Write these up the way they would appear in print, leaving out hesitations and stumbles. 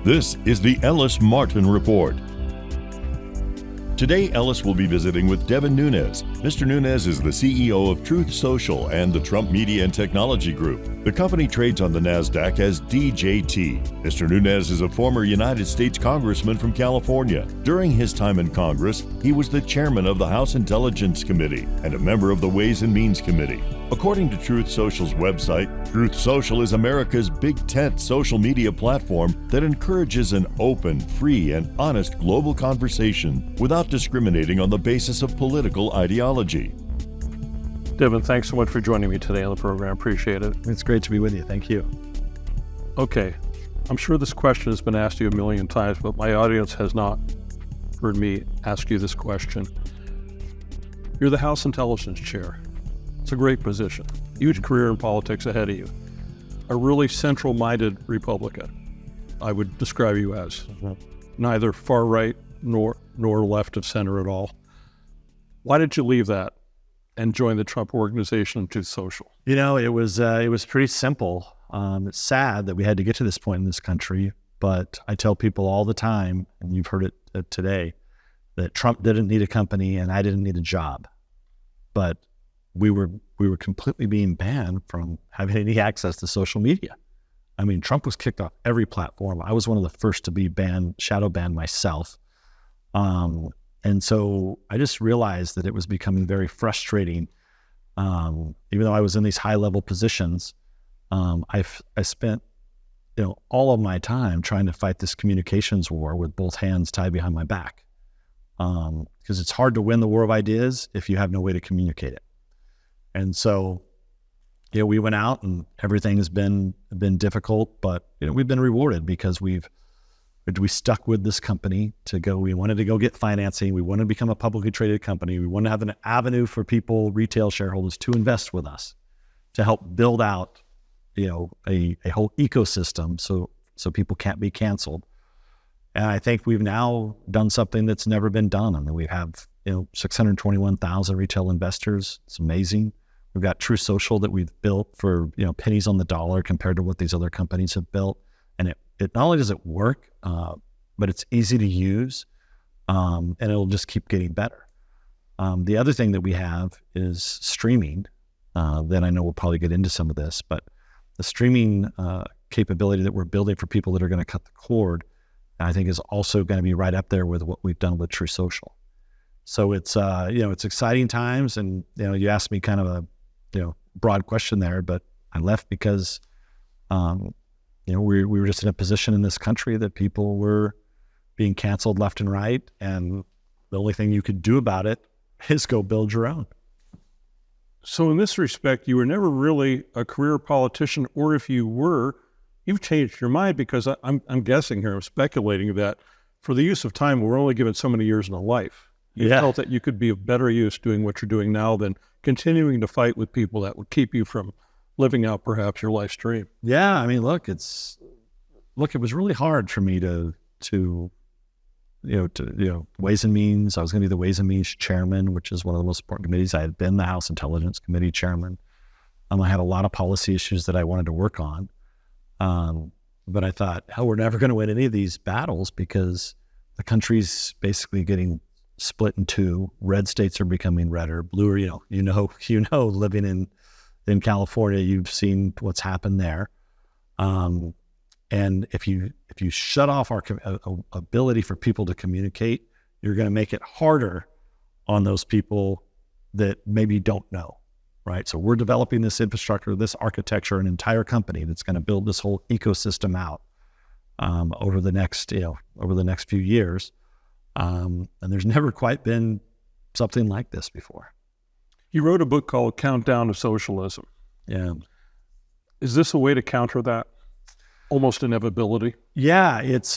This is the Ellis Martin Report. Today, Ellis will be visiting with Devin Nunes. Mr. Nunes is the CEO of Truth Social and the Trump Media and Technology Group. The company trades on the NASDAQ as DJT. Mr. Nunes is a former United States Congressman from California. During his time in Congress, he was the chairman of the House Intelligence Committee and a member of the Ways and Means Committee. According to Truth Social's website, Truth Social is America's big tent social media platform that encourages an open, free, and honest global conversation without discriminating on the basis of political ideology. Devin, thanks so much for joining me today on the program. Appreciate it. It's great to be with you. Thank you. Okay, I'm sure this question has been asked you a million times, but my audience has not heard me ask you this question. You're the House Intelligence Chair. It's a great position. Huge career in politics ahead of you. A really central-minded Republican, I would describe you as. Neither far right nor left of center at all. Why did you leave that and join the Trump Organization and Truth Social? You know, it was pretty simple. It's sad that we had to get to this point in this country, but I tell people all the time, and you've heard it today, that Trump didn't need a company and I didn't need a job. But we were completely being banned from having any access to social media. I mean, Trump was kicked off every platform. I was one of the first to be shadow banned myself. And so I just realized that it was becoming very frustrating. Even though I was in these high level positions, I spent, all of my time trying to fight this communications war with both hands tied behind my back. Because it's hard to win the war of ideas if you have no way to communicate it. And so, we went out and everything has been difficult, but we've been rewarded because we stuck with this company we wanted to go get financing. We wanted to become a publicly traded company. We wanted to have an avenue for people, retail shareholders, to invest with us, to help build out, a whole ecosystem so people can't be canceled. And I think we've now done something that's never been done. I mean, we have, 621,000 retail investors. It's amazing. We've got True Social that we've built for, pennies on the dollar compared to what these other companies have built. And it not only does it work, but it's easy to use, and it'll just keep getting better. The other thing that we have is streaming. Then I know we'll probably get into some of this, but the streaming capability that we're building for people that are going to cut the cord, I think is also going to be right up there with what we've done with True Social. So it's, it's exciting times. And, you asked me kind of a, broad question there, but I left because, we were just in a position in this country that people were being canceled left and right. And the only thing you could do about it is go build your own. So in this respect, you were never really a career politician, or if you were, you've changed your mind, because I'm guessing here, I'm speculating that for the use of time, we're only given so many years in a life. You felt that you could be of better use doing what you're doing now than continuing to fight with people that would keep you from living out perhaps your life's dream. Yeah, I mean, it was really hard for me to Ways and Means. I was going to be the Ways and Means chairman, which is one of the most important committees. I had been the House Intelligence Committee chairman. I had a lot of policy issues that I wanted to work on. But I thought, we're never going to win any of these battles because the country's basically getting split in two. Red states are becoming redder. Bluer, living in California, you've seen what's happened there. And if you shut off our ability for people to communicate, you're going to make it harder on those people that maybe don't know, right? So we're developing this infrastructure, this architecture, an entire company that's going to build this whole ecosystem out over the next few years. And there's never quite been something like this before. You wrote a book called Countdown to Socialism. Yeah. Is this a way to counter that almost inevitability? Yeah, it's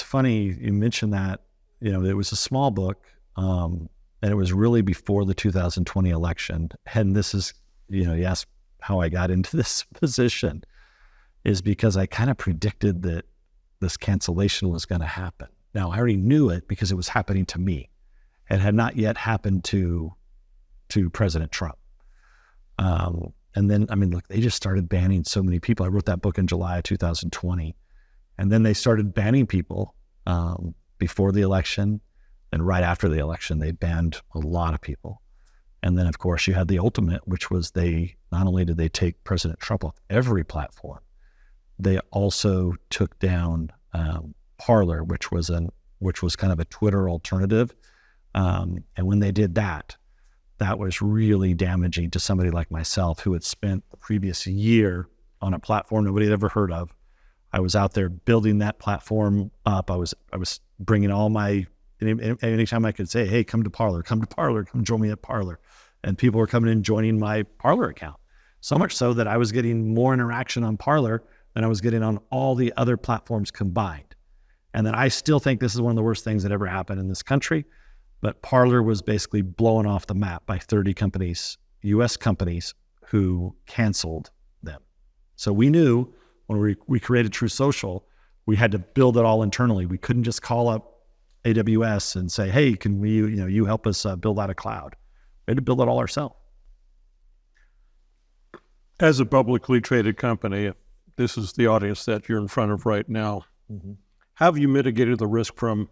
funny you mentioned that. It was a small book, and it was really before the 2020 election. And this is, you asked how I got into this position, is because I kind of predicted that this cancellation was going to happen. Now, I already knew it because it was happening to me. It had not yet happened to President Trump. And then, look, they just started banning so many people. I wrote that book in July of 2020. And then they started banning people before the election, and right after the election, they banned a lot of people. And then, of course, you had the ultimate, which was not only did they take President Trump off every platform, they also took down Parlor, which was kind of a Twitter alternative. And when they did that, that was really damaging to somebody like myself who had spent the previous year on a platform nobody had ever heard of. I was out there building that platform up. I was bringing all my, anytime I could say, hey, come to Parlor, come join me at Parlor. And people were coming in joining my Parlor account. So much so that I was getting more interaction on Parlor than I was getting on all the other platforms combined. And then I still think this is one of the worst things that ever happened in this country. But Parlor was basically blown off the map by 30 companies, US companies, who canceled them. So we knew when we created Truth Social, we had to build it all internally. We couldn't just call up AWS and say, hey, can we, you help us build out a cloud? We had to build it all ourselves. As a publicly traded company, this is the audience that you're in front of right now. Mm-hmm. Have you mitigated the risk from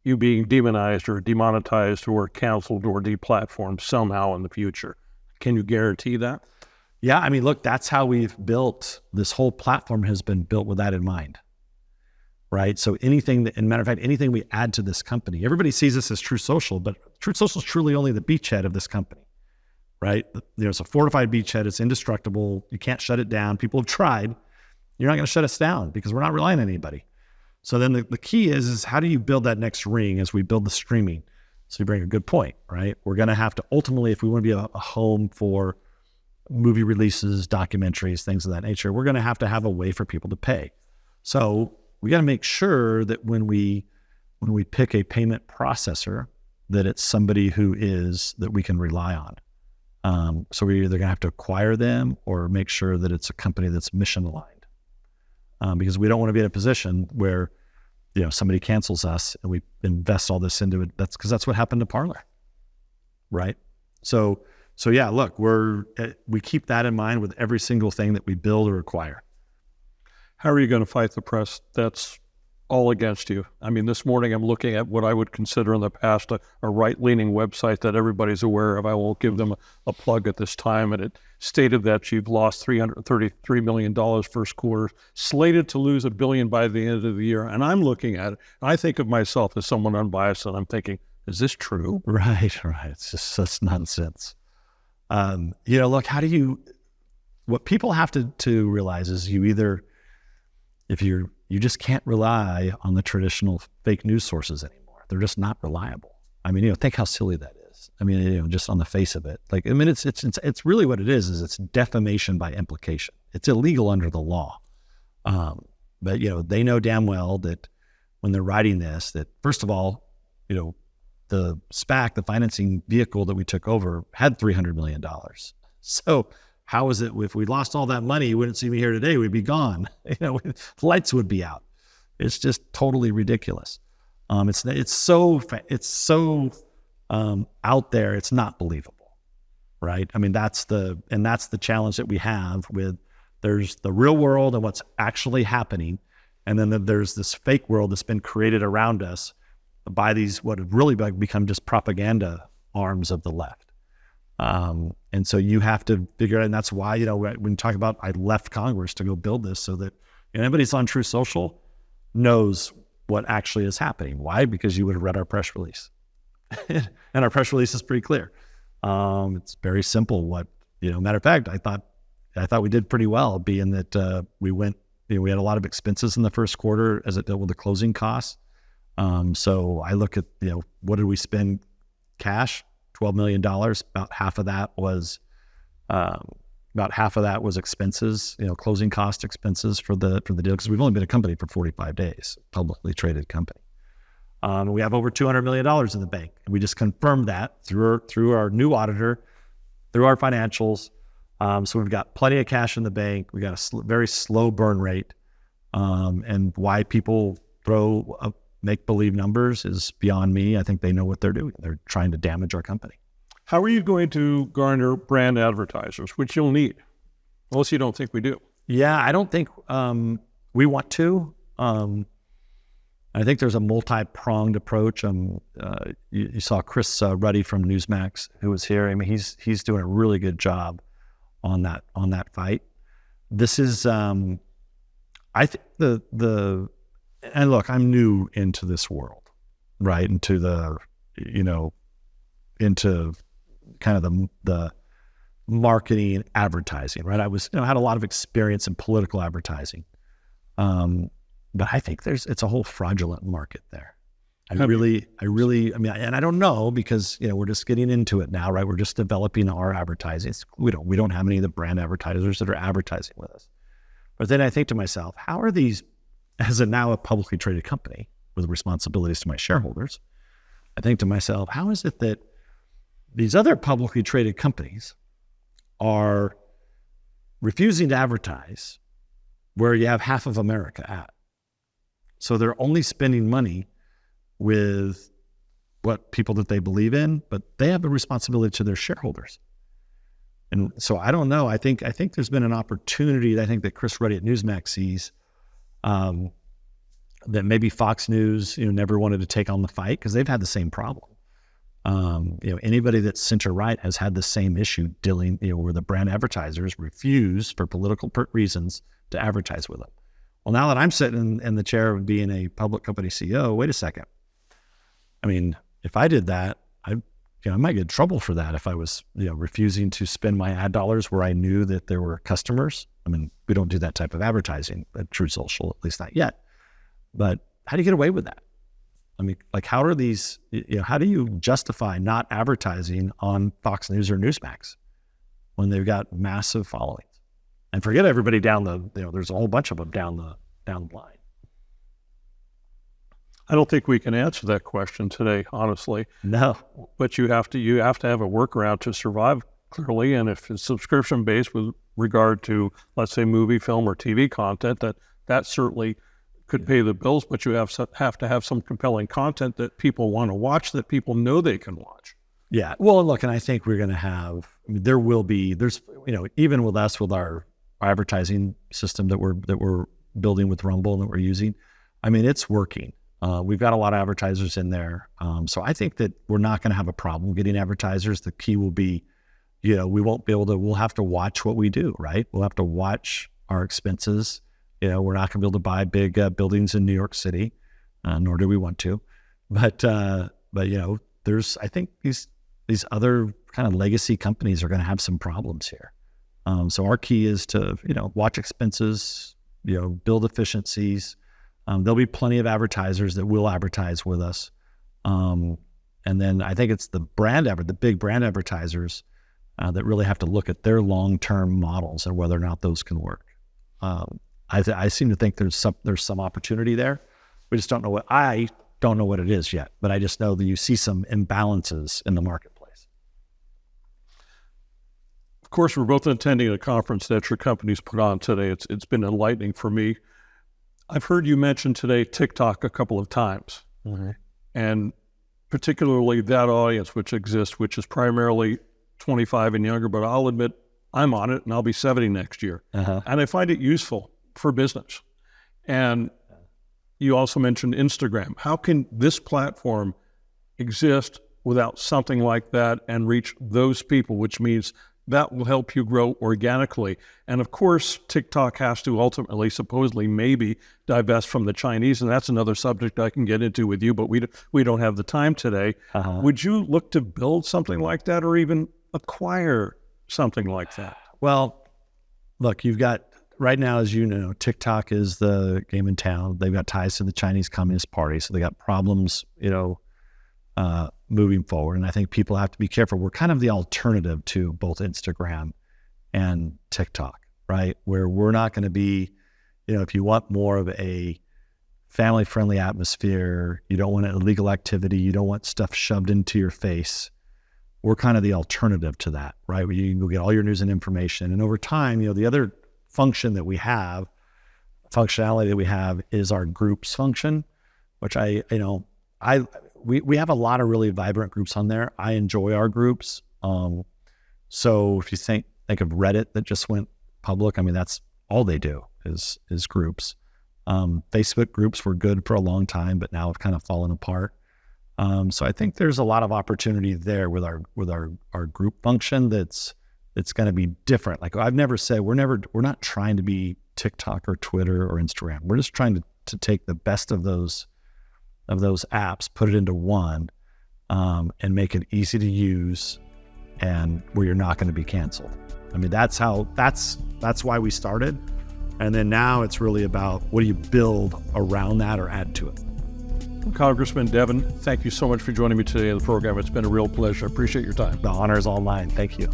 you being demonized or demonetized or canceled or deplatformed somehow in the future? Can you guarantee that? Yeah, I mean, look, that's how we've built, this whole platform has been built with that in mind, right? So anything that, and matter of fact, anything we add to this company, everybody sees this as Truth Social, but Truth Social is truly only the beachhead of this company, right? There's a fortified beachhead, it's indestructible, you can't shut it down. People have tried, you're not gonna shut us down because we're not relying on anybody. So then the key is how do you build that next ring as we build the streaming? So you bring a good point, right? We're gonna have to ultimately, if we wanna be a home for movie releases, documentaries, things of that nature, we're gonna have to have a way for people to pay. So we gotta make sure that when we pick a payment processor, that it's somebody that we can rely on. So we're either gonna have to acquire them or make sure that it's a company that's mission aligned. Because we don't want to be in a position where, somebody cancels us and we invest all this into it. That's because that's what happened to Parlor, right? So yeah, look, we keep that in mind with every single thing that we build or acquire. How are you going to fight the press that's all against you? I mean, this morning I'm looking at what I would consider in the past a right-leaning website that everybody's aware of. I won't give them a plug at this time, and it stated that you've lost $333 million first quarter, slated to lose $1 billion by the end of the year. And I'm looking at it, and I think of myself as someone unbiased, and I'm thinking, is this true? Right. It's just such nonsense. Look, what people have to realize is you just can't rely on the traditional fake news sources anymore. They're just not reliable. I mean, think how silly that is. I mean, just on the face of it. It's really what it is it's defamation by implication. It's illegal under the law. But they know damn well that when they're writing this, that first of all, the SPAC, the financing vehicle that we took over, had $300 million. So how is it if we lost all that money, you wouldn't see me here today, we'd be gone. The lights would be out. It's just totally ridiculous. It's so out there, it's not believable, right? I mean, that's the challenge that we have with, there's the real world and what's actually happening, and then there's this fake world that's been created around us by these, what have really become just propaganda arms of the left. And so you have to figure out, and that's why, when you talk about, I left Congress to go build this so that anybody that's on Truth Social knows what actually is happening. Why? Because you would have read our press release. And our press release is pretty clear. It's very simple. Matter of fact, I thought we did pretty well, being that we had a lot of expenses in the first quarter as it dealt with the closing costs. So I look at, what did we spend cash? $12 million. About half of that was expenses, closing cost expenses for the deal, because we've only been a company for 45 days, publicly traded company. We have over $200 million in the bank. And we just confirmed that through our new auditor, through our financials. So we've got plenty of cash in the bank. We got a very slow burn rate. And why people throw make-believe numbers is beyond me. I think they know what they're doing. They're trying to damage our company. How are you going to garner brand advertisers, which you'll need? Unless you don't think we do. Yeah, I don't think we want to. I think there's a multi-pronged approach. You saw Chris Ruddy from Newsmax, who was here. I mean, he's doing a really good job on that fight. This is, I think and look, I'm new into this world, right? Into kind of the marketing, advertising, right? I was, had a lot of experience in political advertising. But I think it's a whole fraudulent market there. I mean, and I don't know because, we're just getting into it now, right? We're just developing our advertising. We don't have any of the brand advertisers that are advertising with us. But then I think to myself, how are these, as now a publicly traded company with responsibilities to my shareholders, I think to myself, how is it that these other publicly traded companies are refusing to advertise where you have half of America at? So they're only spending money with what people that they believe in, but they have a responsibility to their shareholders. And so I don't know. I think there's been an opportunity that I think that Chris Ruddy at Newsmax sees, that maybe Fox News, never wanted to take on the fight because they've had the same problem. Anybody that's center-right has had the same issue dealing, where the brand advertisers refuse for political reasons to advertise with them. Well, now that I'm sitting in the chair of being a public company CEO, wait a second. I mean, if I did that, I might get in trouble for that if I was, refusing to spend my ad dollars where I knew that there were customers. I mean, we don't do that type of advertising at Truth Social, at least not yet. But how do you get away with that? I mean, like, how are these, how do you justify not advertising on Fox News or Newsmax when they've got massive followings? And forget everybody down there's a whole bunch of them down the line. I don't think we can answer that question today, honestly. No. But you have to have a workaround to survive, clearly. And if it's subscription-based with regard to, let's say, movie, film, or TV content, that certainly could pay the bills, but you have to have some compelling content that people want to watch, that people know they can watch. Yeah. Well, look, and I think we're going to have, there's, even with us, with our advertising system that we're building with Rumble and that we're using, I mean, it's working. We've got a lot of advertisers in there. So I think that we're not going to have a problem getting advertisers. The key will be, we'll have to watch what we do, right? We'll have to watch our expenses. We're not going to be able to buy big buildings in New York City, nor do we want to. But there's, I think these other kind of legacy companies are going to have some problems here. So our key is to, watch expenses, build efficiencies. There'll be plenty of advertisers that will advertise with us. And then I think it's the big brand advertisers that really have to look at their long-term models and whether or not those can work. I seem to think there's some opportunity there. We just don't know I don't know what it is yet, but I just know that you see some imbalances in the marketplace. Of course, we're both attending a conference that your company's put on today. It's been enlightening for me. I've heard you mention today TikTok a couple of times, and particularly that audience which exists, which is primarily 25 and younger, but I'll admit I'm on it and I'll be 70 next year. And I find it useful for business. And you also mentioned Instagram. How can this platform exist without something like that and reach those people, which means that will help you grow organically? And of course, TikTok has to ultimately, supposedly, maybe divest from the Chinese, and that's another subject I can get into with you, but we don't have the time today. Would you look to build something like that or even acquire something like that? Well, look, you've got, right now, as you know, TikTok is the game in town. They've got ties to the Chinese Communist Party, so they got problems, moving forward. And I think people have to be careful. We're kind of the alternative to both Instagram and TikTok, right? Where we're not going to be, if you want more of a family-friendly atmosphere, you don't want illegal activity, you don't want stuff shoved into your face, we're kind of the alternative to that, right? Where you can go get all your news and information. And over time, the other functionality that we have is our groups function, which we have a lot of really vibrant groups on there. I enjoy our groups. So if you think of Reddit that just went public, I mean, that's all they do is groups. Facebook groups were good for a long time, but now have kind of fallen apart. So I think there's a lot of opportunity there with our group function that's going to be different. Like I've never said, we're not trying to be TikTok or Twitter or Instagram. We're just trying to take the best of those apps, put it into one, and make it easy to use, and where you're not going to be canceled. I mean, that's why we started. And then now it's really about what do you build around that or add to it. Congressman Devin, thank you so much for joining me today on the program. It's been a real pleasure. I appreciate your time. The honor is all mine. Thank you.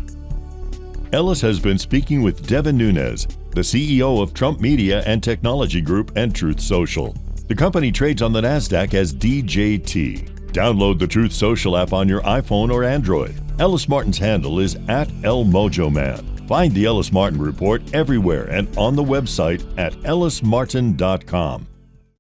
Ellis has been speaking with Devin Nunes, the CEO of Trump Media and Technology Group and Truth Social. The company trades on the NASDAQ as DJT. Download the Truth Social app on your iPhone or Android. Ellis Martin's handle is @ElMojoMan. Find the Ellis Martin Report everywhere and on the website at ellismartin.com.